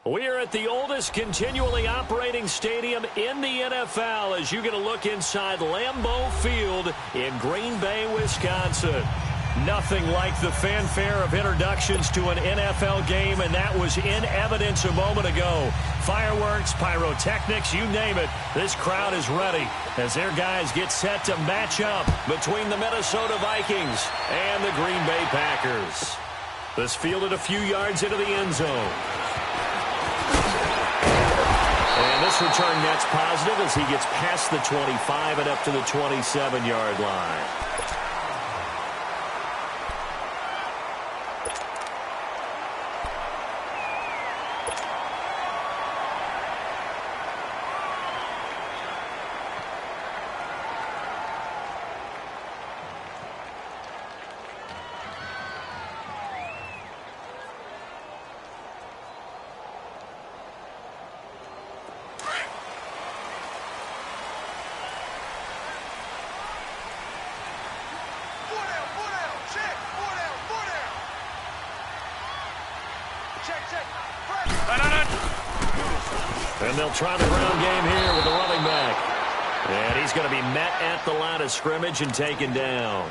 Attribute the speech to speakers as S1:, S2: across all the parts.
S1: We are at the oldest continually operating stadium in the NFL as you get a look inside Lambeau Field in Green Bay, Wisconsin. Nothing like the fanfare of introductions to an NFL game, and that was in evidence a moment ago. Fireworks, pyrotechnics, you name it. This crowd is ready as their guys get set to match up between the Minnesota Vikings and the Green Bay Packers. This fielded a few yards into the end zone. And this return net's positive as he gets past the 25 and up to the 27-yard line. And they'll try the ground game here with the running back. And he's going to be met at the line of scrimmage and taken down.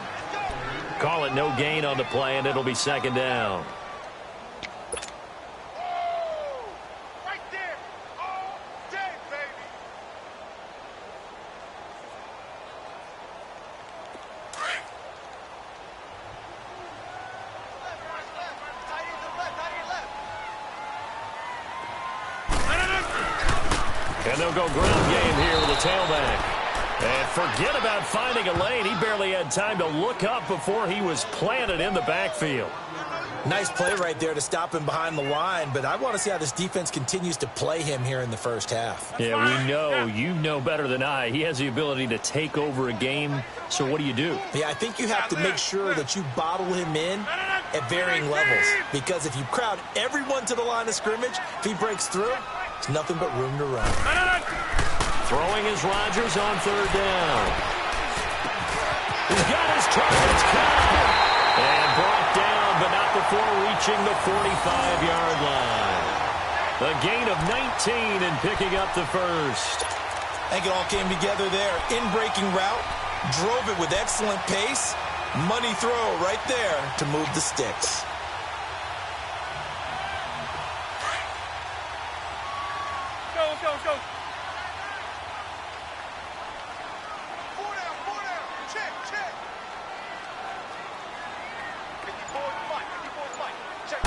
S1: Call it no gain on the play, and it'll be second down.
S2: Right there. All day, baby.
S1: And they'll go ground game here with a tailback. And forget about finding a lane. He barely had time to look up before he was planted in the backfield.
S3: Nice play right there to stop him behind the line, but I want to see how this defense continues to play him here in the first half.
S1: Yeah, we know. You know better than I. He has the ability to take over a game, so what do you do?
S3: Yeah, I think you have to make sure that you bottle him in at varying levels, because if you crowd everyone to the line of scrimmage, if he breaks through, it's nothing but room to run.
S1: Throwing is Rodgers on third down. He's got his targets covered. And brought down, but not before reaching the 45-yard line. A gain of 19 and picking up the first.
S3: I think it all came together there. In-breaking route, drove it with excellent pace. Money throw right there to move the sticks.
S2: Go. Four down. Check. 54 fight. Check.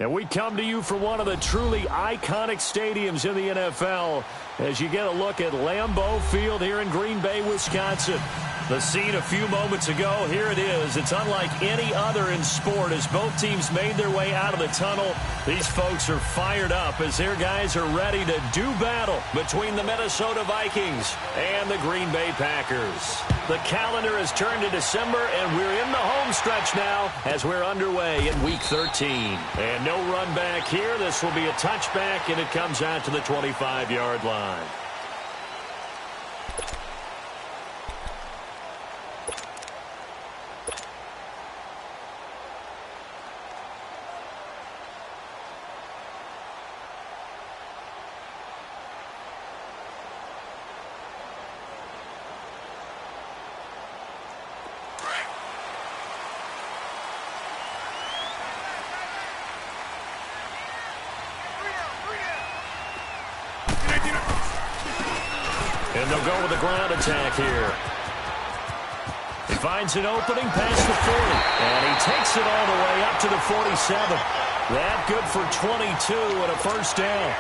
S1: And we come to you from one of the truly iconic stadiums in the NFL as you get a look at Lambeau Field here in Green Bay, Wisconsin. The scene a few moments ago, here it is. It's unlike any other in sport as both teams made their way out of the tunnel. These folks are fired up as their guys are ready to do battle between the Minnesota Vikings and the Green Bay Packers. The calendar has turned to December, and we're in the home stretch now as we're underway in Week 13. And no run back here. This will be a touchback, and it comes out to the 25-yard line. And they'll go with a ground attack here. He finds an opening past the 40. And he takes it all the way up to the 47. That good for 22 and a first down.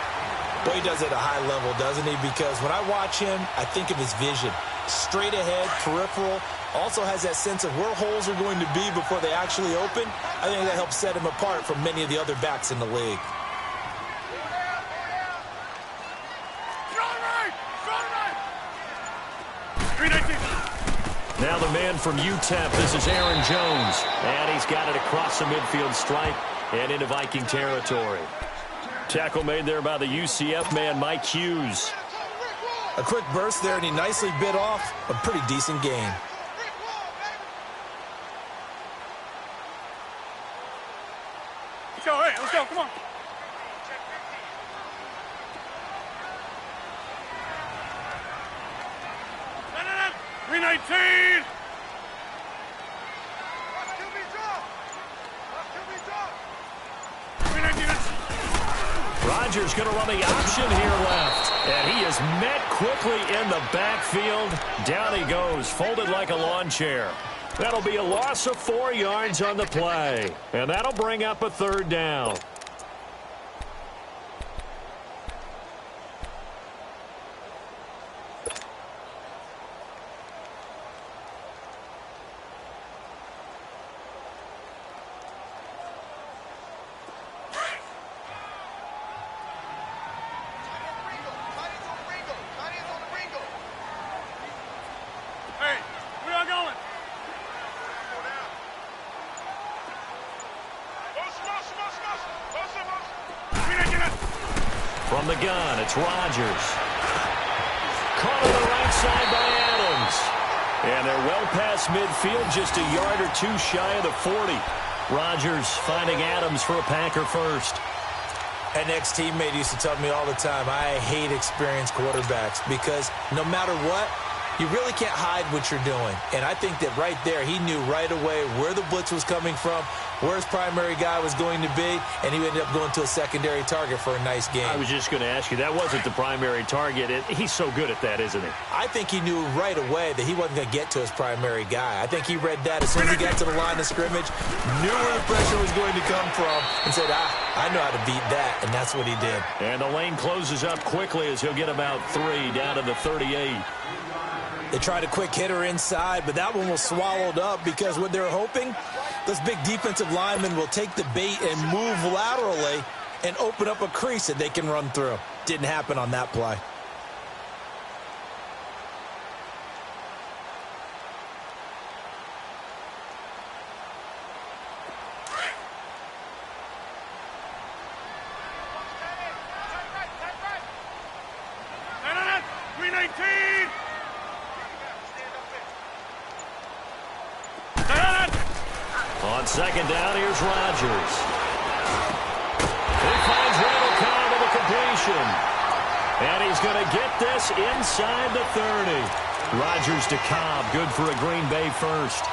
S3: Well, he does it at a high level, doesn't he? Because when I watch him, I think of his vision. Straight ahead, peripheral. Also has that sense of where holes are going to be before they actually open. I think that helps set him apart from many of the other backs in the league.
S1: Now the man from UTEP, this is Aaron Jones. And he's got it across the midfield stripe and into Viking territory. Tackle made there by the UCF man, Mike Hughes.
S3: A quick burst there, and he nicely bit off a pretty decent gain.
S2: Let's go, hey, let's go, come on. 319.
S1: Rodgers going to run the option here left. And he is met quickly in the backfield. Down he goes, folded like a lawn chair. That'll be a loss of 4 yards on the play. And that'll bring up a third down. From the gun, it's Rodgers. Caught on the right side by Adams. And they're well past midfield, just a yard or two shy of the 40. Rodgers finding Adams for a Packer first.
S3: An ex-teammate used to tell me all the time, I hate experienced quarterbacks because no matter what, you really can't hide what you're doing. And I think that right there, he knew right away where the blitz was coming from, where his primary guy was going to be, and he ended up going to a secondary target for a nice game.
S1: I was just going to ask you, that wasn't the primary target. He's so good at that, isn't he?
S3: I think he knew right away that he wasn't going to get to his primary guy. I think he read that as soon as he got to the line of scrimmage, knew where the pressure was going to come from, and said, I know how to beat that, and that's what he did.
S1: And the lane closes up quickly as he'll get about 3 down to the 38.
S3: They tried a quick hitter inside, but that one was swallowed up because what they're hoping, those big defensive linemen will take the bait and move laterally and open up a crease that they can run through. Didn't happen on that play.
S1: On second down, here's Rodgers. He finds Randall Cobb with a completion. And he's going to get this inside the 30. Rodgers to Cobb, good for a Green Bay first.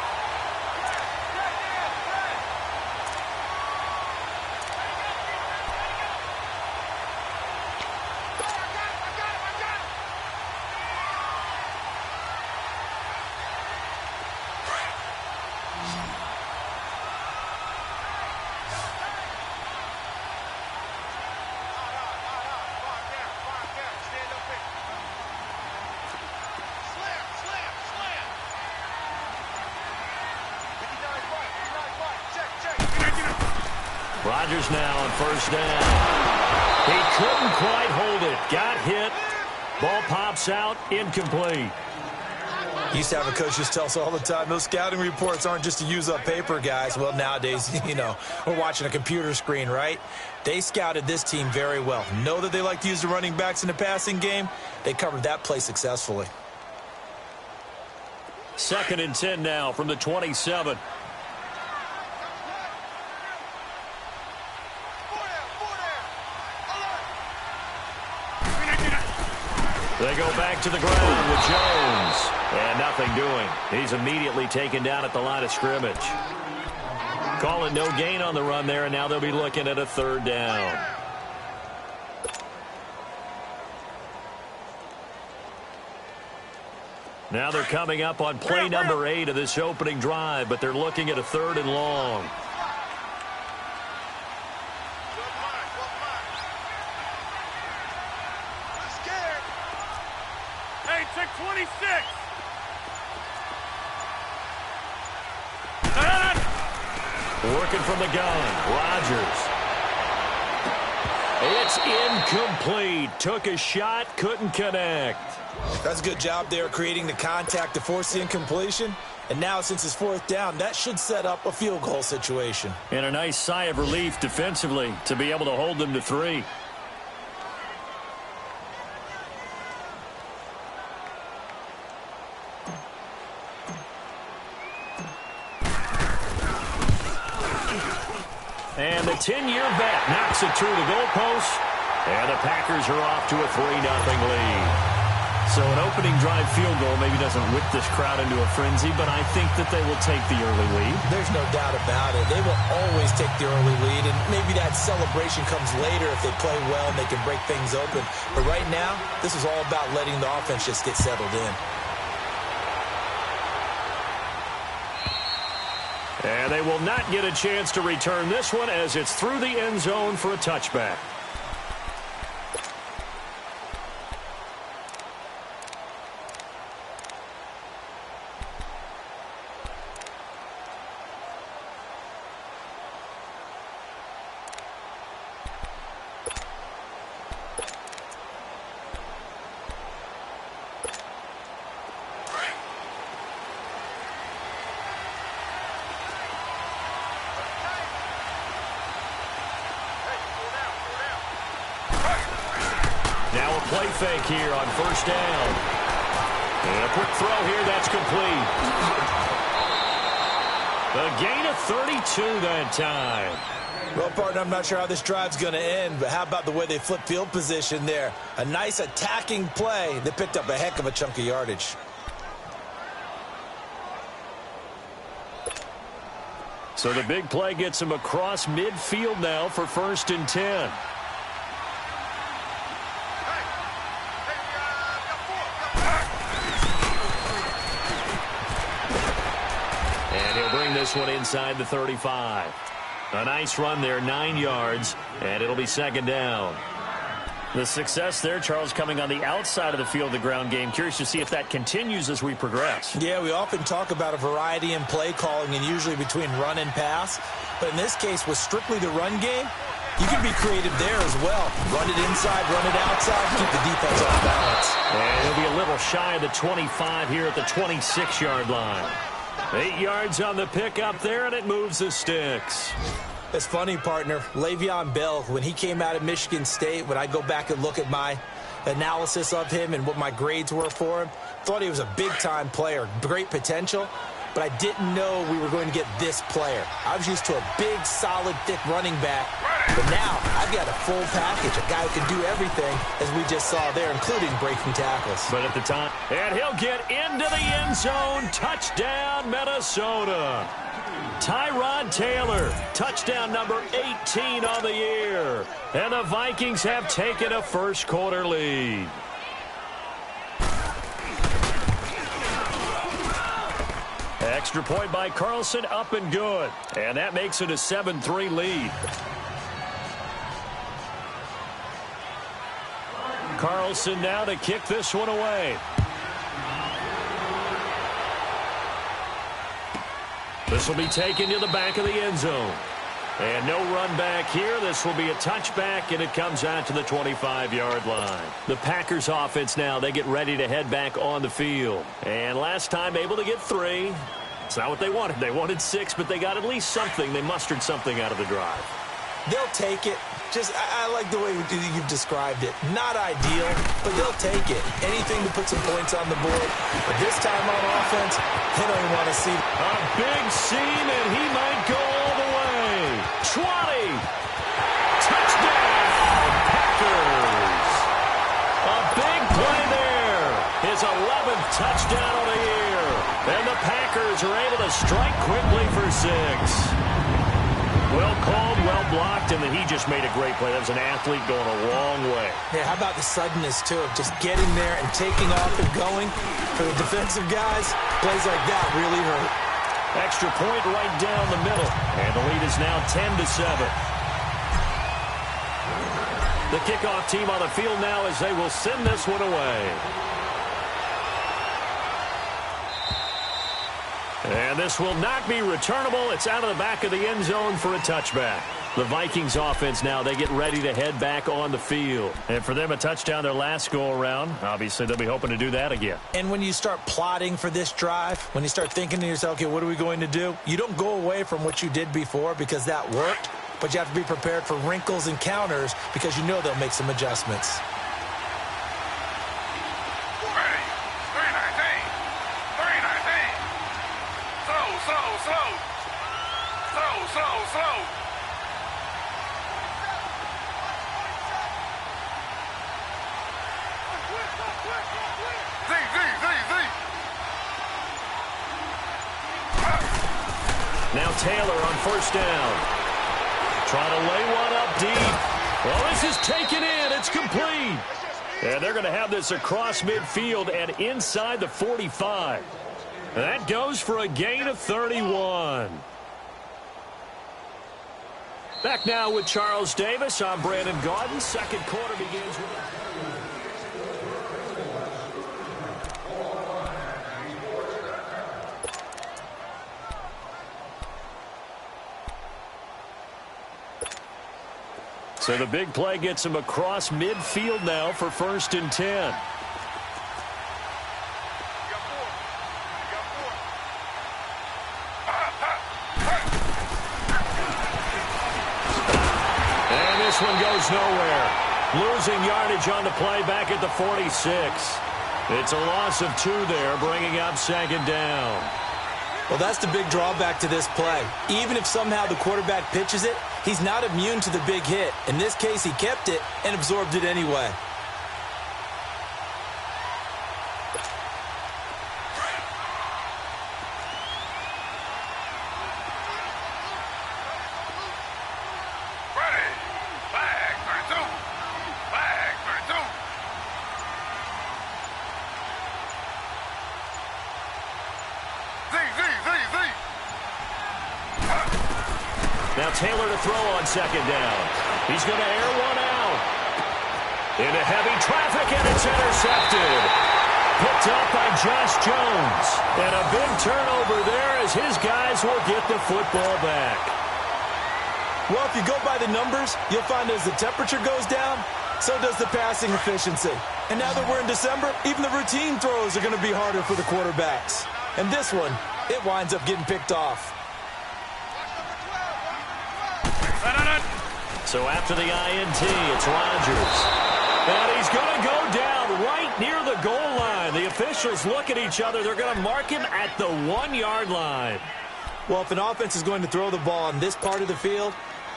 S1: Rodgers now on first down. He couldn't quite hold it. Got hit. Ball pops out. Incomplete.
S3: Used to have a coach just tell us all the time, those scouting reports aren't just to use up paper, guys. Well, nowadays, we're watching a computer screen, right? They scouted this team very well. Know that they like to use the running backs in the passing game. They covered that play successfully.
S1: 2nd and 10 now from the 27. They go back to the ground with Jones. And nothing doing. He's immediately taken down at the line of scrimmage. Call it no gain on the run there, and now they'll be looking at a 3rd down. Now they're coming up on play number 8 of this opening drive, but they're looking at a 3rd and long.
S2: Hey, check 26.
S1: Working from the gun, Rodgers. It's incomplete. Took a shot, couldn't connect.
S3: That's a good job there creating the contact to force the incompletion. And now, since it's 4th down, that should set up a field goal situation.
S1: And a nice sigh of relief defensively to be able to hold them to 3. And the 10-year vet knocks it through the goalpost. And the Packers are off to a 3-0 lead. So an opening drive field goal maybe doesn't whip this crowd into a frenzy, but I think that they will take the early lead.
S3: There's no doubt about it. They will always take the early lead, and maybe that celebration comes later if they play well and they can break things open. But right now, this is all about letting the offense just get settled in.
S1: And they will not get a chance to return this one as it's through the end zone for a touchback. Play fake here on first down. And a quick throw here, that's complete. A gain of 32 that time.
S3: Well, partner, I'm not sure how this drive's going to end, but how about the way they flip field position there? A nice attacking play that picked up a heck of a chunk of yardage.
S1: So the big play gets him across midfield now for 1st and 10. This one inside the 35. A nice run there, 9 yards, and it'll be 2nd down. The success there, Charles, coming on the outside of the field, the ground game. Curious to see if that continues as we progress.
S3: Yeah, we often talk about a variety in play calling and usually between run and pass. But in this case, with strictly the run game, you can be creative there as well. Run it inside, run it outside, keep the defense off balance.
S1: And he'll be a little shy of the 25 here at the 26-yard line. 8 yards on the pickup there, and it moves the sticks.
S3: It's funny, partner. Le'Veon Bell, when he came out of Michigan State, when I go back and look at my analysis of him and what my grades were for him, thought he was a big-time player, great potential, but I didn't know we were going to get this player. I was used to a big, solid, thick running back, but now I've got a full package, a guy who can do everything, as we just saw there, including breaking tackles.
S1: But at the time, and he'll get into the end zone. Touchdown, Minnesota. Tyrod Taylor, touchdown number 18 on the year. And the Vikings have taken a first-quarter lead. Extra point by Carlson, up and good. And that makes it a 7-3 lead. Carlson now to kick this one away. This will be taken to the back of the end zone. And no run back here. This will be a touchback, and it comes out to the 25-yard line. The Packers offense now, they get ready to head back on the field. And last time able to get 3. It's not what they wanted. They wanted 6, but they got at least something. They mustered something out of the drive.
S3: They'll take it. I like the way you've described it. Not ideal, but they'll take it. Anything to put some points on the board. But this time on offense, they don't even want to see.
S1: A big seam, and he might go all the way. 20. Touchdown, Packers. A big play there. His 11th touchdown of the year. And the Packers are able to strike quickly for 6. Well called, well blocked, and then he just made a great play. That was an athlete going a long way.
S3: Yeah, how about the suddenness, too, of just getting there and taking off and going? For the defensive guys, plays like that really hurt.
S1: Extra point right down the middle, and the lead is now 10-7. The kickoff team on the field now as they will send this one away. And this will not be returnable. It's out of the back of the end zone for a touchback. The Vikings offense now, they get ready to head back on the field. And for them, a touchdown their last go-around. Obviously, they'll be hoping to do that again.
S3: And when you start plotting for this drive, when you start thinking to yourself, okay, what are we going to do? You don't go away from what you did before because that worked, but you have to be prepared for wrinkles and counters because you know they'll make some adjustments.
S1: Now Taylor on first down. Trying to lay one up deep. Well, this is taken in. It's complete. And they're going to have this across midfield and inside the 45. That goes for a gain of 31. Back now with Charles Davis. I'm Brandon Gaudin. Second quarter begins with... So the big play gets him across midfield now for 1st and 10. And this one goes nowhere. Losing yardage on the play back at the 46. It's a loss of 2 there, bringing up 2nd down.
S3: Well, that's the big drawback to this play. Even if somehow the quarterback pitches it, he's not immune to the big hit. In this case, he kept it and absorbed it anyway.
S1: Now Taylor to throw on 2nd down. He's going to air one out. Into heavy traffic, and it's intercepted. Picked up by Josh Jones. And a big turnover there as his guys will get the football back.
S3: Well, if you go by the numbers, you'll find as the temperature goes down, so does the passing efficiency. And now that we're in December, even the routine throws are going to be harder for the quarterbacks. And this one, it winds up getting picked off.
S1: So after the INT, it's Rodgers. And he's going to go down right near the goal line. The officials look at each other. They're going to mark him at the 1-yard line.
S3: Well, if an offense is going to throw the ball on this part of the field,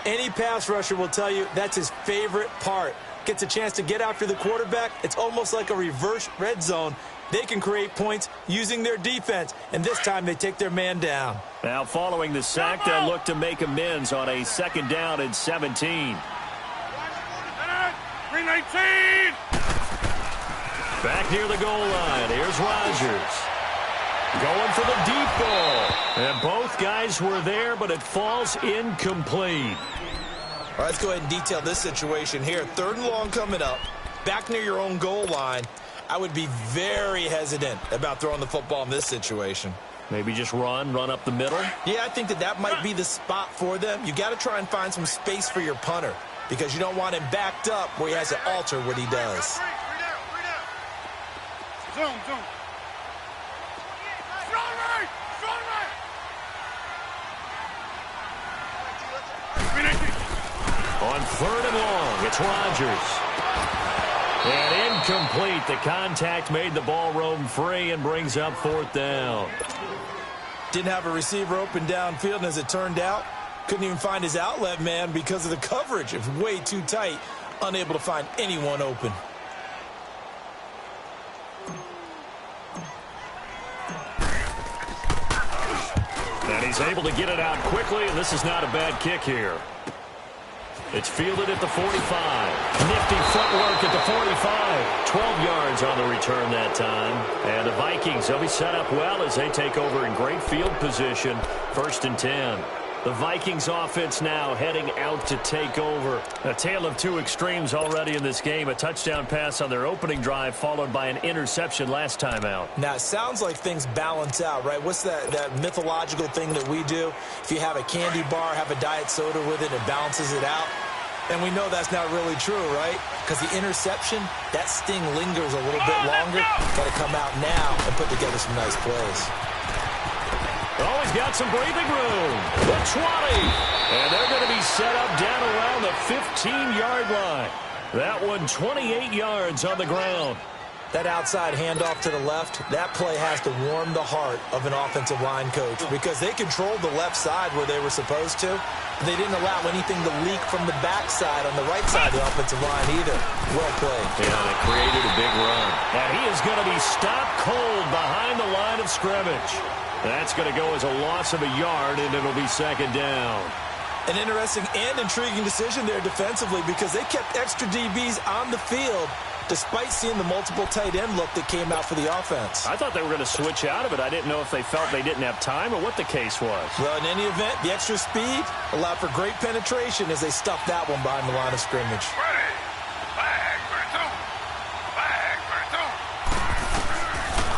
S3: any pass rusher will tell you that's his favorite part. Gets a chance to get after the quarterback. It's almost like a reverse red zone. They can create points using their defense, and this time they take their man down.
S1: Now following the sack, they'll look to make amends on a 2nd down and 17.
S2: 319!
S1: Back near the goal line, here's Rodgers. Going for the deep ball. And both guys were there, but it falls incomplete.
S3: All right, let's go ahead and detail this situation here. 3rd and long coming up. Back near your own goal line. I would be very hesitant about throwing the football in this situation.
S1: Maybe just run up the middle?
S3: Yeah, I think that might be the spot for them. You got to try and find some space for your punter because you don't want him backed up where he has to alter what he does.
S2: Zoom. Strong right!
S1: On 3rd and long, it's Rodgers. And incomplete. The contact made the ball roam free and brings up 4th down.
S3: Didn't have a receiver open downfield, and as it turned out, couldn't even find his outlet man because of the coverage. It was way too tight, unable to find anyone open.
S1: And he's able to get it out quickly, and this is not a bad kick here. It's fielded at the 45. Nifty footwork at the 45. 12 yards on the return that time. And the Vikings, they'll be set up well as they take over in great field position. 1st and 10. The Vikings offense now heading out to take over. A tale of two extremes already in this game. A touchdown pass on their opening drive followed by an interception last time out.
S3: Now, it sounds like things balance out, right? What's that mythological thing that we do? If you have a candy bar, have a diet soda with it, it balances it out. And we know that's not really true, right? Because the interception, that sting lingers a little bit longer. Got to come out now and put together some nice plays.
S1: Oh, he's got some breathing room. The 20. And they're going to be set up down around the 15-yard line. That one 28 yards on the ground.
S3: That outside handoff to the left, that play has to warm the heart of an offensive line coach because they controlled the left side where they were supposed to. They didn't allow anything to leak from the backside on the right side of the offensive line either. Well played.
S1: Yeah, they created a big run. And he is going to be stopped cold behind the line of scrimmage. That's going to go as a loss of a yard, and it'll be 2nd down.
S3: An interesting and intriguing decision there defensively because they kept extra DBs on the field despite seeing the multiple tight end look that came out for the offense.
S1: I thought they were going to switch out of it. I didn't know if they felt they didn't have time or what the case was.
S3: Well, in any event, the extra speed allowed for great penetration as they stuffed that one behind the line of scrimmage.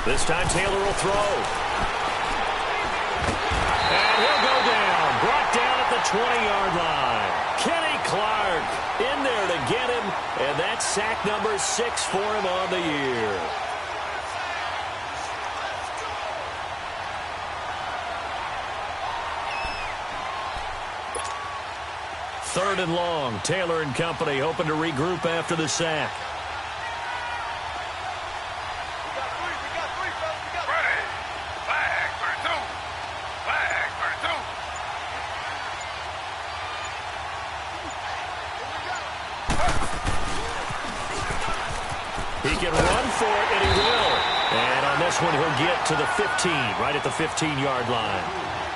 S1: This time Taylor will throw. And he'll go down. Brought down at the 20-yard line. Kenny Clark in there to get him. And that's sack number 6 for him on the year. Third and long. Taylor and company hoping to regroup after the sack. He can run for it, and he will. And on this one, he'll get to the 15, right at the 15-yard line.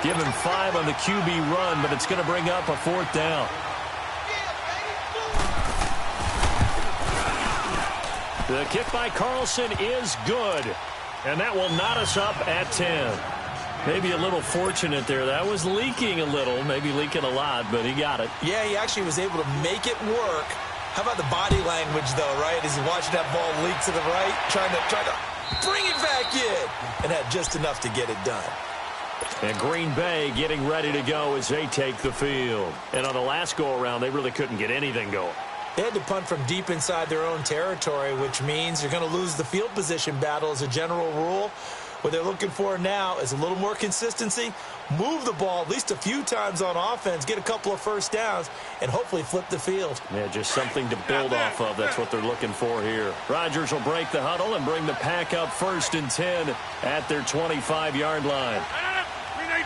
S1: Give him 5 on the QB run, but it's going to bring up a 4th down. The kick by Carlson is good, and that will knot us up at 10. Maybe a little fortunate there. That was leaking a little, maybe leaking a lot, but he got it.
S3: Yeah, he actually was able to make it work. How about the body language, though, right? As he watched that ball leak to the right, trying to bring it back in, and had just enough to get it done.
S1: And Green Bay getting ready to go as they take the field. And on the last go-around, they really couldn't get anything going.
S3: They had to punt from deep inside their own territory, which means you're going to lose the field position battle as a general rule. What they're looking for now is a little more consistency, move the ball at least a few times on offense, get a couple of first downs, and hopefully flip the field.
S1: Yeah, just something to build off of. That's what they're looking for here. Rodgers will break the huddle and bring the pack up 1st and 10 at their 25-yard line.
S2: Green 18!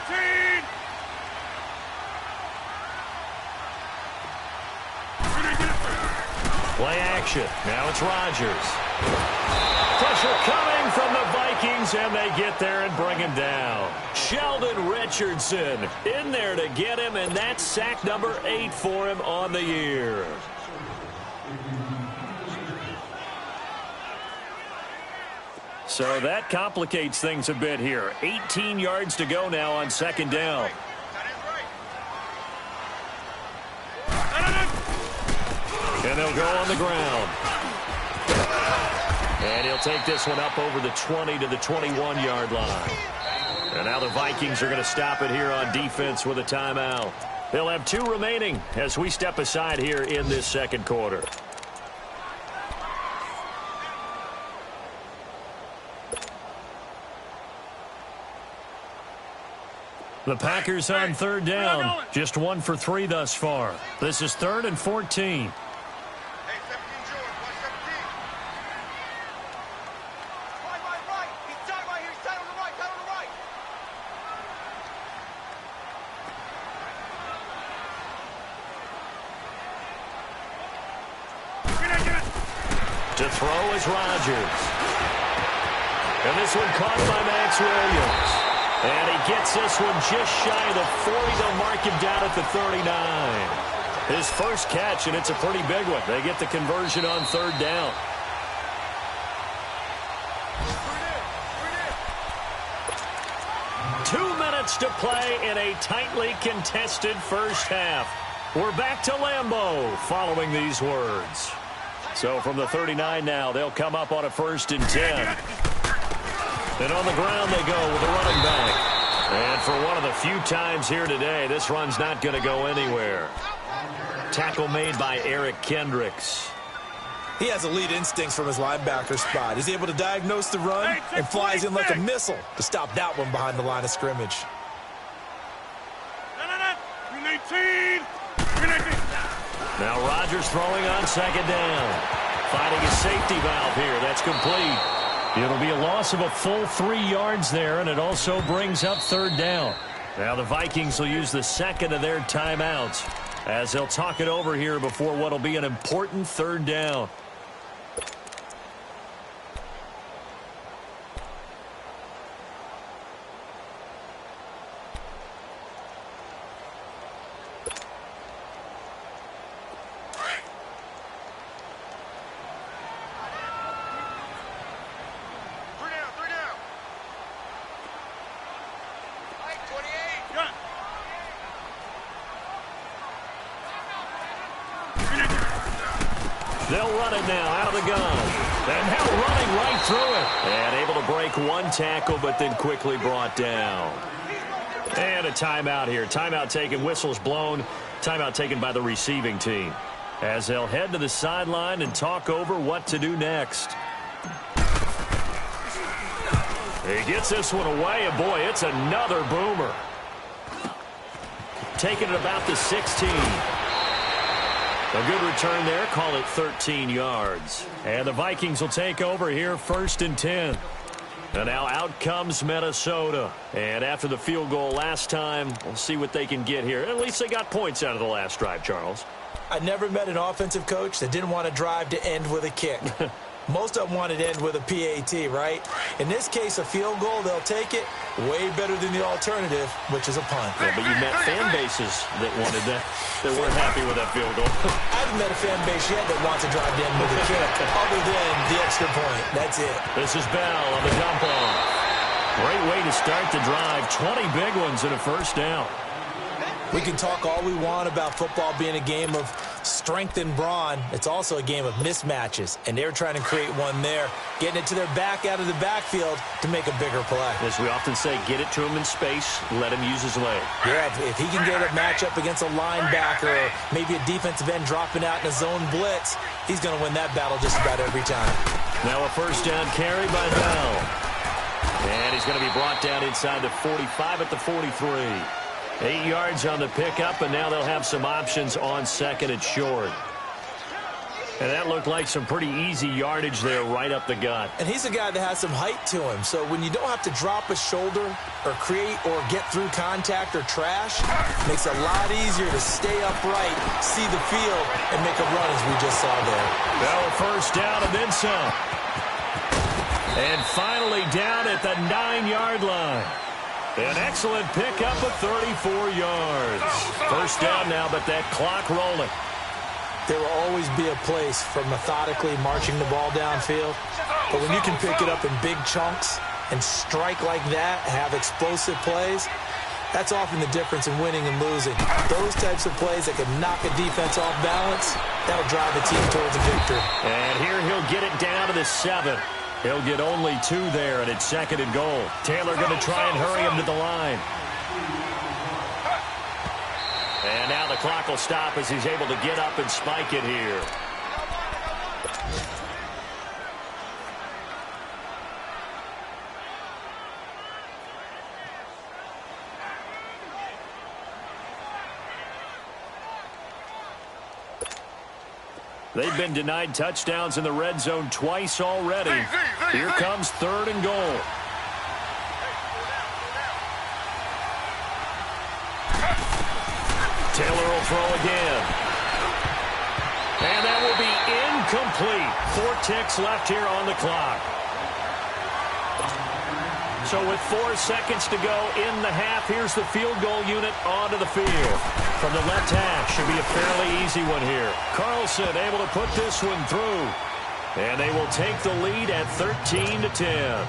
S1: Play action. Now it's Rodgers. Pressure coming from the Vikings, and they get there and bring him down. Sheldon Richardson in there to get him, and that's sack number 8 for him on the year. So that complicates things a bit here. 18 yards to go now on 2nd down. And they'll go on the ground. And he'll take this one up over the 20 to the 21-yard line. And now the Vikings are going to stop it here on defense with a timeout. They'll have 2 remaining as we step aside here in this second quarter. The Packers on third down. Just 1 for 3 thus far. This is 3rd and 14. To throw is Rodgers. And this one caught by Max Williams. And he gets this one just shy of the 40. They'll mark him down at the 39. His first catch, and it's a pretty big one. They get the conversion on third down. Two minutes to play in a tightly contested first half. We're back to Lambeau following these words. So from the 39 now, they'll come up on a 1st and 10. And on the ground they go with a running back. And for one of the few times here today, this run's not going to go anywhere. Tackle made by Eric Kendricks.
S3: He has elite instincts from his linebacker spot. He's able to diagnose the run and flies in like a missile to stop that one behind the line of scrimmage.
S2: 18.
S1: Now Rodgers throwing on second down. Finding his safety valve here. That's complete. It'll be a loss of a full 3 yards there, and it also brings up third down. Now the Vikings will use the second of their timeouts as they'll talk it over here before what will be an important third down. They'll run it now out of the gun. And now running right through it. And able to break one tackle, but then quickly brought down. And a timeout here. Timeout taken, whistles blown. Timeout taken by the receiving team. As they'll head to the sideline and talk over what to do next. He gets this one away, and boy, it's another boomer. Taking it about the 16. A good return there. Call it 13 yards. And the Vikings will take over here 1st and 10. And now out comes Minnesota. And after the field goal last time, we'll see what they can get here. At least they got points out of the last drive, Charles.
S3: I never met an offensive coach that didn't want to drive to end with a kick. Most of them wanted to end with a PAT, right? In this case, a field goal, they'll take it. Way better than the alternative, which is a punt.
S1: Yeah, but you met fan bases that wanted that, that weren't happy with that field goal.
S3: I haven't met a fan base yet that wants to drive to end with a kick, other than the extra point. That's it.
S1: This is Bell on the dump off. Great way to start the drive. 20 big ones in a first down.
S3: We can talk all we want about football being a game of strength and brawn. It's also a game of mismatches, and they're trying to create one there, getting it to their back out of the backfield to make a bigger play.
S1: As we often say, get it to him in space, let him use his leg.
S3: Yeah, if he can get a matchup against a linebacker or maybe a defensive end dropping out in a zone blitz, he's going to win that battle just about every time.
S1: Now a first down carry by Bell. And he's going to be brought down inside the 45 at the 43. 8 yards on the pickup, and now they'll have some options on second and short. And that looked like some pretty easy yardage there right up the gut.
S3: And he's a guy that has some height to him, so when you don't have to drop a shoulder or create or get through contact or trash, it makes it a lot easier to stay upright, see the field, and make a run as we just saw there.
S1: Now a first down and then some. And finally down at the 9-yard line. An excellent pickup of 34 yards. First down now, but that clock rolling.
S3: There will always be a place for methodically marching the ball downfield. But when you can pick it up in big chunks and strike like that, have explosive plays, that's often the difference in winning and losing. Those types of plays that can knock a defense off balance, that'll drive the team towards a victory.
S1: And here he'll get it down to the 7. He'll get only 2 there, and it's 2nd and goal. Taylor going to try and hurry him to the line. And now the clock will stop as he's able to get up and spike it here. They've been denied touchdowns in the red zone twice already. Here comes 3rd and goal. Taylor will throw again. And that will be incomplete. 4 ticks left here on the clock. So with 4 seconds to go in the half, here's the field goal unit onto the field. From the left hash, should be a fairly easy one here. Carlson able to put this one through. And they will take the lead at 13-10.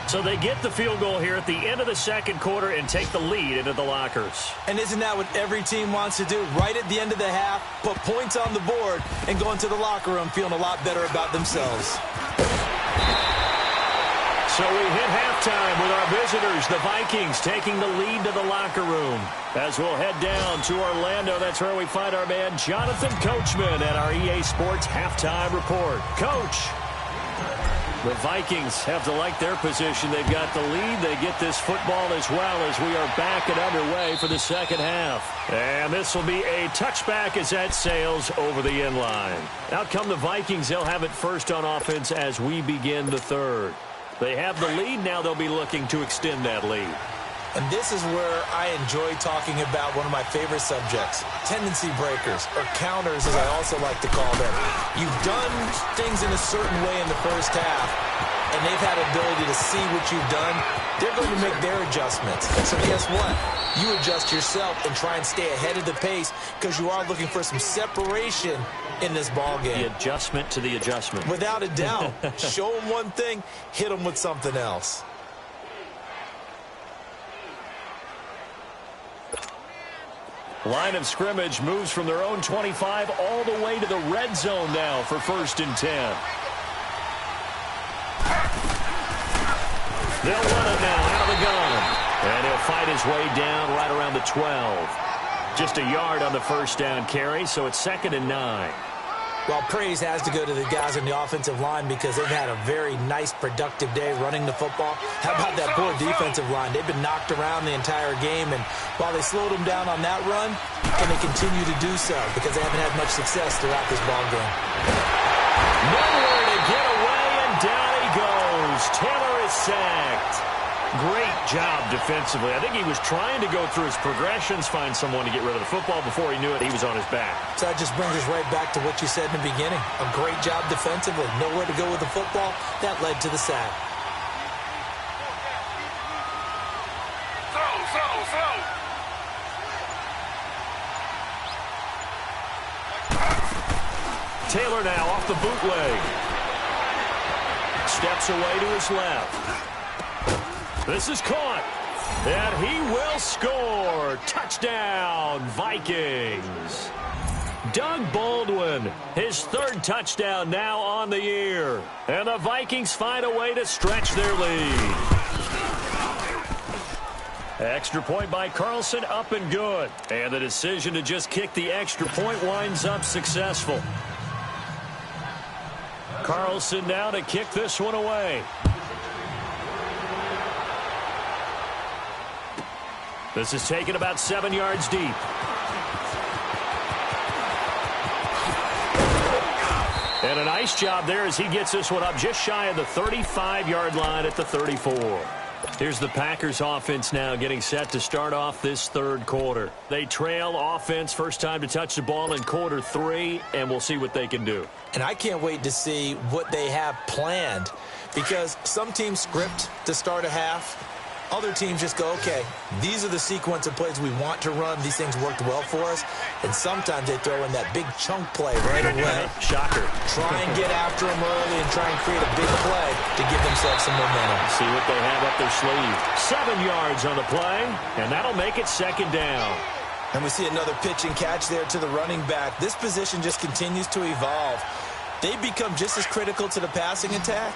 S1: So they get the field goal here at the end of the 2nd quarter and take the lead into the lockers.
S3: And isn't that what every team wants to do? Right at the end of the half, put points on the board, and go into the locker room feeling a lot better about themselves.
S1: So we hit halftime with our visitors, the Vikings, taking the lead to the locker room. As we'll head down to Orlando, that's where we find our man Jonathan Coachman at our EA Sports Halftime Report. Coach, the Vikings have to like their position. They've got the lead. They get this football as well as we are back and underway for the 2nd half. And this will be a touchback as that sails over the end line. Out come the Vikings. They'll have it first on offense as we begin the 3rd. They have the lead. Now they'll be looking to extend that lead.
S3: And this is where I enjoy talking about one of my favorite subjects, tendency breakers, or counters as I also like to call them. You've done things in a certain way in the first half, and they've had ability to see what you've done. They're going to make their adjustments. So guess what? You adjust yourself and try and stay ahead of the pace because you are looking for some separation in this ball game.
S1: The adjustment to the adjustment.
S3: Without a doubt. Show them one thing, hit them with something else.
S1: Line of scrimmage moves from their own 25 all the way to the red zone now for 1st and 10. They'll run it now out of the gun. And he'll fight his way down right around the 12. Just a yard on the 1st down carry, so it's 2nd and 9.
S3: Well, praise has to go to the guys on the offensive line because they've had a very nice, productive day running the football. How about that poor defensive line? They've been knocked around the entire game, and while they slowed them down on that run, can they continue to do so because they haven't had much success throughout this ball game.
S1: Nowhere to get away, and down he goes. Taylor is sacked. Great job defensively. I think he was trying to go through his progressions, find someone to get rid of the football. Before he knew it, he was on his back.
S3: So that just brings us right back to what you said in the beginning. A great job defensively. Nowhere to go with the football. That led to the sack.
S1: Taylor now off the bootleg. Steps away to his left. This is caught, and he will score. Touchdown, Vikings. Doug Baldwin, his 3rd touchdown now on the year. And the Vikings find a way to stretch their lead. Extra point by Carlson, up and good. And the decision to just kick the extra point winds up successful. Carlson now to kick this one away. This is taken about 7 yards deep. And a nice job there as he gets this one up just shy of the 35-yard line at the 34. Here's the Packers offense now getting set to start off this 3rd quarter. They trail offense, first time to touch the ball in quarter 3, and we'll see what they can do.
S3: And I can't wait to see what they have planned because some teams script to start a half. Other teams just go, okay, these are the sequence of plays we want to run. These things worked well for us. And sometimes they throw in that big chunk play right away.
S1: Shocker.
S3: Try and get after them early and try and create a big play to give themselves some momentum.
S1: See what they have up their sleeve. 7 yards on the play, and that'll make it 2nd down.
S3: And we see another pitch and catch there to the running back. This position just continues to evolve. They become just as critical to the passing attack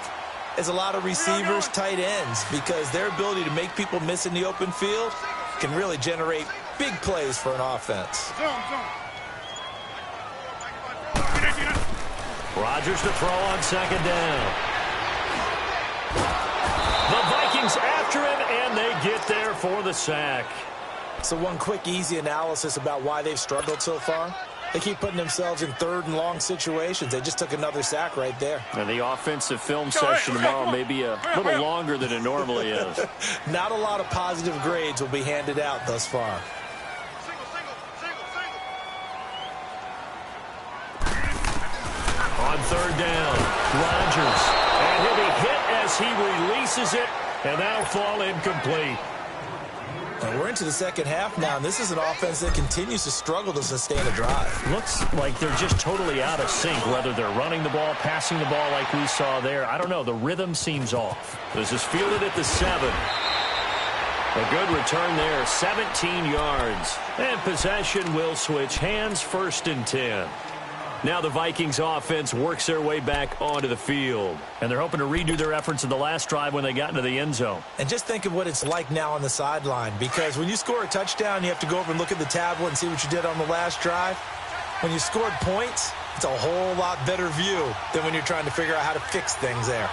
S3: is a lot of receivers, tight ends, because their ability to make people miss in the open field can really generate big plays for an offense.
S1: Rodgers to throw on second down. The Vikings after him, and they get there for the sack.
S3: So one quick, easy analysis about why they've struggled so far. They keep putting themselves in third and long situations. They just took another sack right there.
S1: And the offensive film session tomorrow may be a little longer than it normally is.
S3: Not a lot of positive grades will be handed out thus far.
S1: On third down, Rodgers. And he'll be hit as he releases it, and that'll fall incomplete.
S3: And we're into the second half now, and this is an offense that continues to struggle to sustain a drive.
S1: Looks like they're just totally out of sync, whether they're running the ball, passing the ball like we saw there. I don't know. The rhythm seems off. This is fielded at the 7. A good return there, 17 yards. And possession will switch hands, 1st and 10. Now the Vikings offense works their way back onto the field. And they're hoping to redo their efforts in the last drive when they got into the end zone.
S3: And just think of what it's like now on the sideline, because when you score a touchdown, you have to go over and look at the tablet and see what you did on the last drive. When you scored points, it's a whole lot better view than when you're trying to figure out how to fix things there.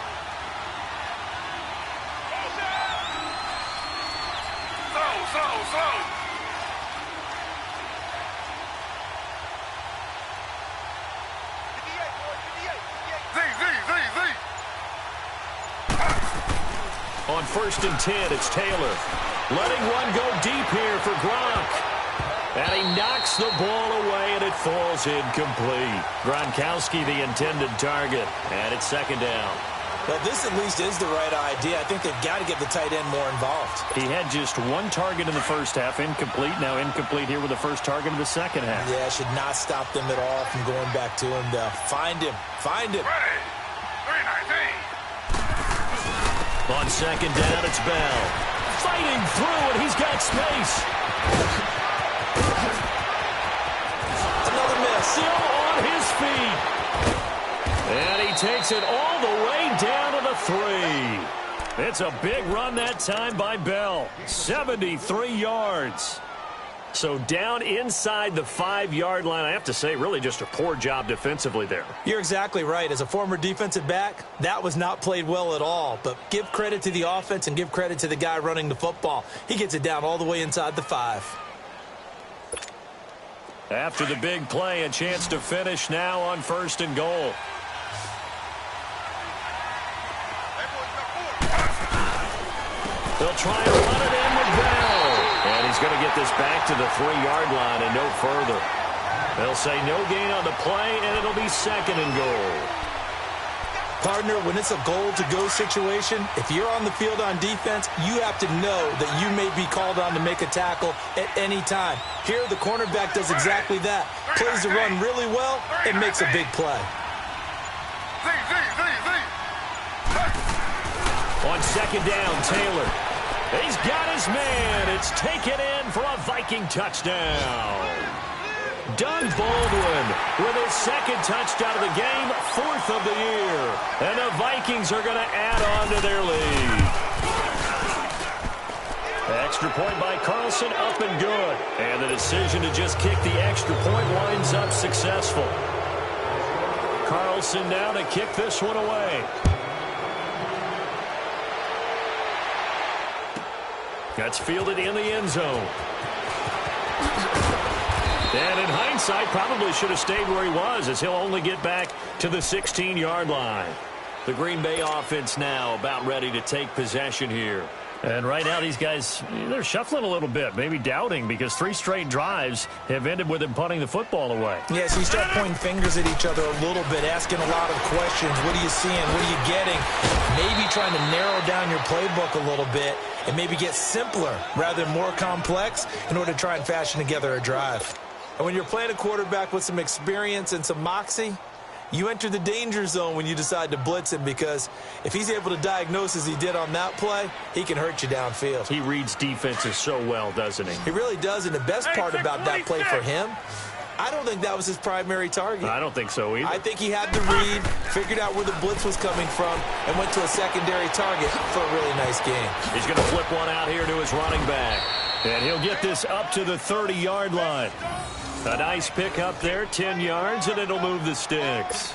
S1: On 1st and 10, it's Taylor. Letting one go deep here for Gronk. And he knocks the ball away, and it falls incomplete. Gronkowski, the intended target. And it's 2nd down.
S3: Well, this at least is the right idea. I think they've got to get the tight end more involved.
S1: He had just one target in the first half, incomplete. Now incomplete here with the first target of the second half.
S3: Yeah, should not stop them at all from going back to him, though. Find him. Find him.
S2: Ready. 319.
S1: On 2nd down, it's Bell. Fighting through, and he's got space.
S3: Another miss.
S1: Still on his feet. And he takes it all the way down to the 3. It's a big run that time by Bell. 73 yards. So down inside the 5-yard line. I have to say, really just a poor job defensively there.
S3: You're exactly right. As a former defensive back, that was not played well at all. But give credit to the offense and give credit to the guy running the football. He gets it down all the way inside the 5.
S1: After the big play, a chance to finish now on 1st and goal. They'll try and run it in with Bell. And he's going to get this back to the 3-yard line and no further. They'll say no gain on the play, and it'll be 2nd and goal.
S3: Partner, when it's a goal-to-go situation, if you're on the field on defense, you have to know that you may be called on to make a tackle at any time. Here, the cornerback does exactly that. Plays the run really well and makes a big play.
S1: On 2nd down, Taylor. He's got his man. It's taken in for a Viking touchdown. Doug Baldwin with his 2nd touchdown of the game, 4th of the year. And the Vikings are going to add on to their lead. Extra point by Carlson, up and good. And the decision to just kick the extra point winds up successful. Carlson now to kick this one away. That's fielded in the end zone. And in hindsight, probably should have stayed where he was, as he'll only get back to the 16-yard line. The Green Bay offense now about ready to take possession here. And right now, these guys, they're shuffling a little bit, maybe doubting, because 3 straight drives have ended with them punting the football away.
S3: Yeah, so you start pointing fingers at each other a little bit, asking a lot of questions. What are you seeing? What are you getting? Maybe trying to narrow down your playbook a little bit and maybe get simpler rather than more complex in order to try and fashion together a drive. And when you're playing a quarterback with some experience and some moxie, you enter the danger zone when you decide to blitz him, because if he's able to diagnose as he did on that play, he can hurt you downfield.
S1: He reads defenses so well, doesn't he?
S3: He really does, and the best part about that play for him, I don't think that was his primary target.
S1: I don't think so either.
S3: I think he had the read, figured out where the blitz was coming from, and went to a secondary target for a really nice game.
S1: He's going to flip one out here to his running back. And he'll get this up to the 30-yard line. A nice pick up there, 10 yards, and it'll move the sticks.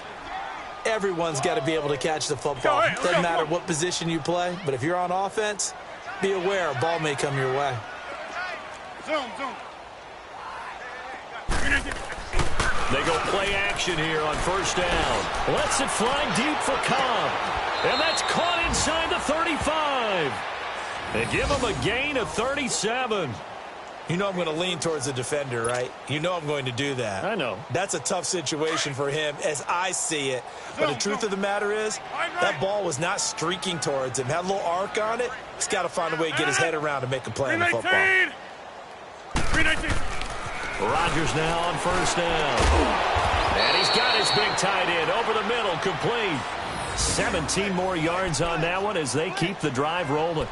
S3: Everyone's got to be able to catch the football. Doesn't matter what position you play, but if you're on offense, be aware a ball may come your way.
S2: Zoom.
S1: They go play action here on first down. Lets it fly deep for Cobb. And that's caught inside the 35. They give him a gain of 37.
S3: You know I'm going to lean towards the defender, right? You know I'm going to do that.
S1: I know.
S3: That's a tough situation for him as I see it. But the truth of the matter is, that ball was not streaking towards him. Had a little arc on it. He's got to find a way to get his head around and make a play on the football.
S2: 319.
S1: Rodgers now on first down. And he's got his big tight end over the middle, complete. 17 more yards on that one as they keep the drive rolling.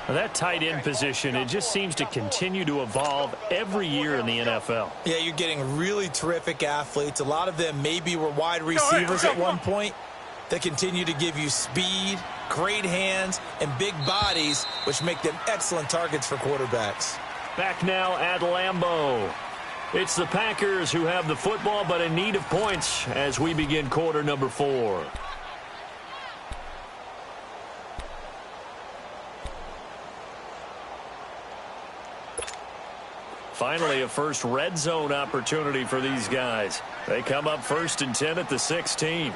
S1: Now that tight end position, it just seems to continue to evolve every year in the NFL.
S3: Yeah, you're getting really terrific athletes. A lot of them maybe were wide receivers at one point that continue to give you speed, great hands, and big bodies, which make them excellent targets for quarterbacks.
S1: Back now at Lambeau. It's the Packers who have the football, but in need of points as we begin quarter number 4. Finally, a first red zone opportunity for these guys. They come up 1st and 10 at the 16.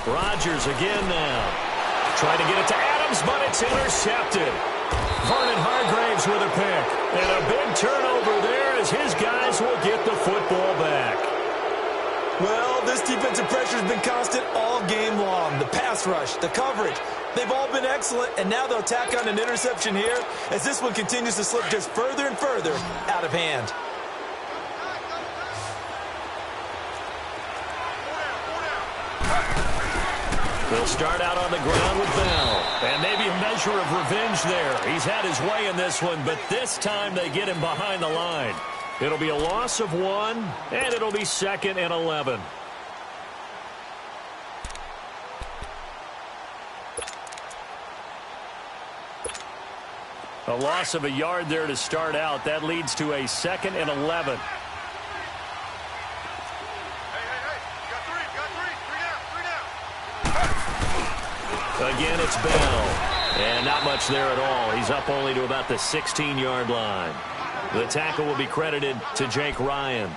S1: Rodgers again now. Trying to get it to Adams, but it's intercepted. Vernon Hargraves with a pick. And a big turnover there as his guys will get the football back.
S3: Well, this defensive pressure has been constant all game long. The pass rush, the coverage, they've all been excellent, and now they'll tack on an interception here as this one continues to slip just further and further out of hand.
S1: They'll start out on the ground with Bell. And maybe a measure of revenge there. He's had his way in this one, but this time they get him behind the line. It'll be a loss of 1, and it'll be 2nd and 11. A loss of a yard there to start out. That leads to a 2nd and 11. Again, it's Bell. And not much there at all. He's up only to about the 16-yard line. The tackle will be credited to Jake Ryan.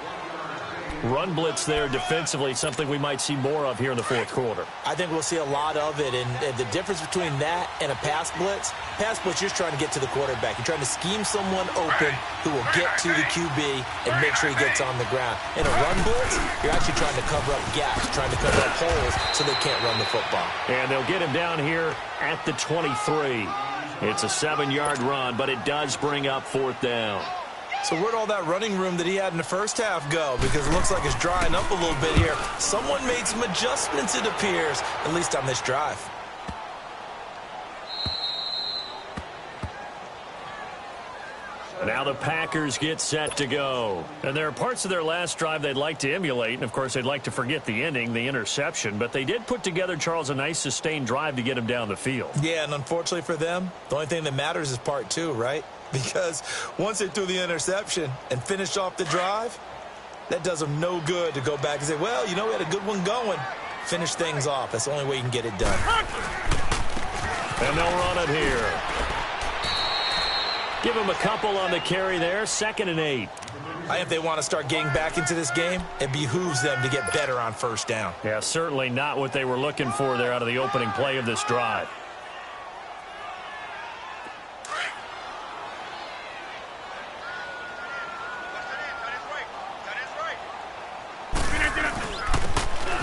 S1: Run blitz there defensively, something we might see more of here in the 4th quarter.
S3: I think we'll see a lot of it, and the difference between that and a pass blitz, you're trying to get to the quarterback. You're trying to scheme someone open who will get to the QB and make sure he gets on the ground. In a run blitz, you're actually trying to cover up gaps, trying to cover up holes so they can't run the football.
S1: And they'll get him down here at the 23. It's a 7-yard run, but it does bring up 4th down.
S3: So where'd all that running room that he had in the first half go? Because it looks like it's drying up a little bit here. Someone made some adjustments, it appears, at least on this drive.
S1: Now the Packers get set to go. And there are parts of their last drive they'd like to emulate. And, of course, they'd like to forget the ending, the interception. But they did put together, Charles, a nice sustained drive to get him down the field.
S3: Yeah, and unfortunately for them, the only thing that matters is part 2, right? Because once they threw the interception and finished off the drive, that does them no good to go back and say, well, you know, we had a good one going. Finish things off. That's the only way you can get it done.
S1: And they'll run it here. Give him a couple on the carry there. 2nd and 8.
S3: I think if they want to start getting back into this game, it behooves them to get better on first down.
S1: Yeah, certainly not what they were looking for there out of the opening play of this drive.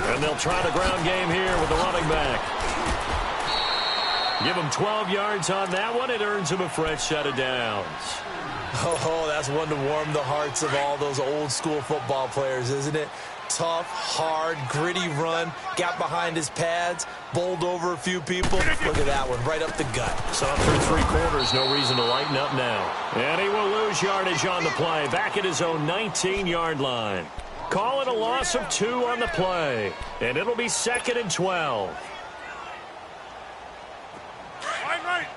S1: And they'll try the ground game here with the running back. Give him 12 yards on that one. It earns him a fresh set of downs.
S3: Oh, that's one to warm the hearts of all those old school football players, isn't it? tough, hard, gritty run. Got behind his pads, bowled over a few people. Look at that one, right up the gut.
S1: So through 3 quarters, no reason to lighten up now. And he will lose yardage on the play, back at his own 19-yard line. Call it a loss of 2 on the play, and it'll be 2nd and 12.
S2: Right.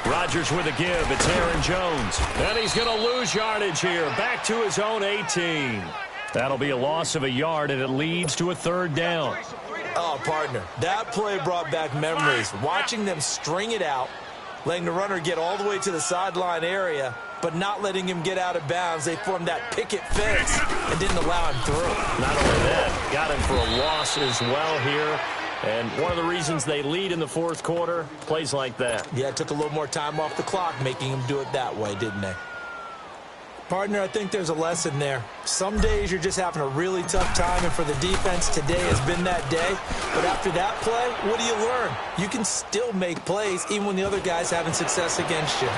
S1: Rodgers with a give. It's Aaron Jones. And he's going to lose yardage here. Back to his own 18. That'll be a loss of a yard, and it leads to a 3rd down.
S3: Oh, partner, that play brought back memories. Watching them string it out, letting the runner get all the way to the sideline area, but not letting him get out of bounds. They formed that picket fence and didn't allow him through.
S1: Not only that, got him for a loss as well here. And one of the reasons they lead in the 4th quarter, plays like that.
S3: Yeah, it took a little more time off the clock, making him do it that way, didn't they? Partner, I think there's a lesson there. Some days you're just having a really tough time, and for the defense, today has been that day. But after that play, what do you learn? You can still make plays even when the other guy's having success against you.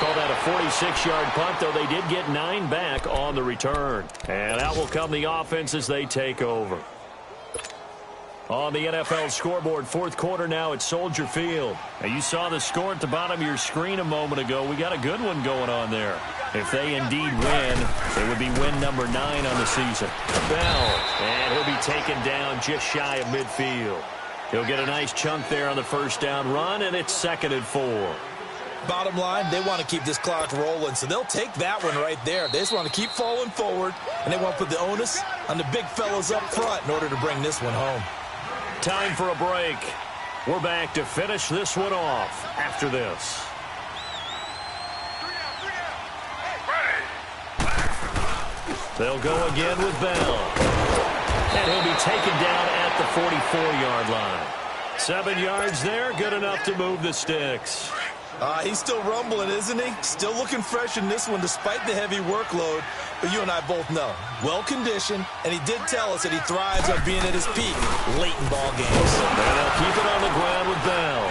S1: Call that a 46-yard punt, though they did get 9 back on the return. And out will come the offense as they take over. On the NFL scoreboard, 4th quarter now at Soldier Field. Now, you saw the score at the bottom of your screen a moment ago. We got a good one going on there. If they indeed win, it would be win number 9 on the season. Bell, and he'll be taken down just shy of midfield. He'll get a nice chunk there on the 1st down run, and it's 2nd and 4.
S3: Bottom line, they want to keep this clock rolling, so they'll take that one right there. They just want to keep falling forward, and they want to put the onus on the big fellas up front in order to bring this one home.
S1: Time for a break. We're back to finish this one off after this. They'll go again with Bell. And he'll be taken down at the 44-yard line. 7 yards there, good enough to move the sticks.
S3: He's still rumbling, isn't he? Still looking fresh in this one despite the heavy workload. But you and I both know, well-conditioned, and he did tell us that he thrives on being at his peak late in ball games.
S1: And they'll keep it on the ground with Bell.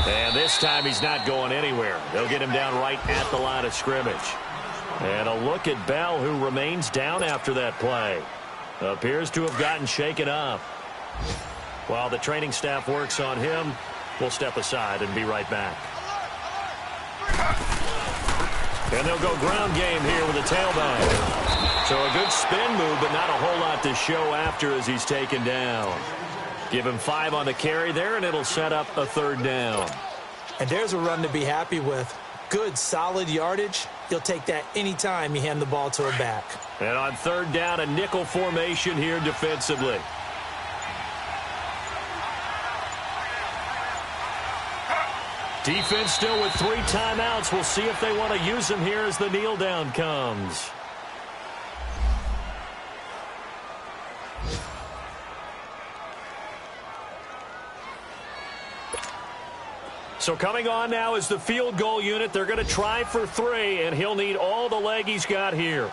S1: And this time he's not going anywhere. They'll get him down right at the line of scrimmage. And a look at Bell, who remains down after that play. Appears to have gotten shaken up. While the training staff works on him, we'll step aside and be right back. And they'll go ground game here with a tailback. So a good spin move, but not a whole lot to show after as he's taken down. Give him 5 on the carry there, and it'll set up a 3rd down.
S3: And there's a run to be happy with. Good, solid yardage. He'll take that anytime you hand the ball to a back.
S1: And on 3rd down, a nickel formation here defensively. Defense still with 3 timeouts. We'll see if they want to use them here as the kneel down comes. So coming on now is the field goal unit. They're going to try for 3, and he'll need all the leg he's got here.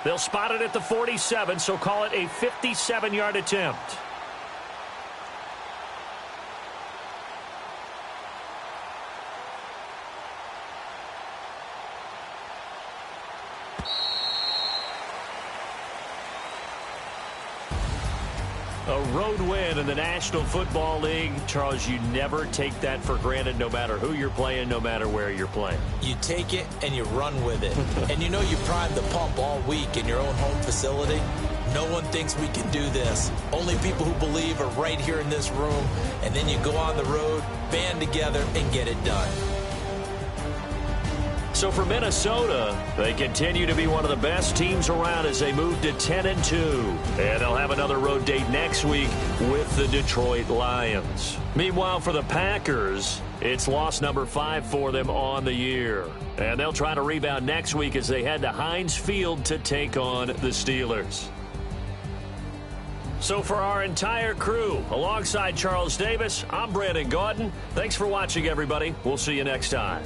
S1: They'll spot it at the 47, so call it a 57-yard attempt. A road win in the National Football League. Charles, you never take that for granted, no matter who you're playing, no matter where you're playing.
S3: You take it and you run with it. And you know you primed the pump all week in your own home facility. No one thinks we can do this. Only people who believe are right here in this room. And then you go on the road, band together, and get it done.
S1: So for Minnesota, they continue to be one of the best teams around as they move to 10-2. And they'll have another road date next week with the Detroit Lions. Meanwhile, for the Packers, it's loss number 5 for them on the year. And they'll try to rebound next week as they head to Heinz Field to take on the Steelers. So for our entire crew, alongside Charles Davis, I'm Brandon Gaudin. Thanks for watching, everybody. We'll see you next time.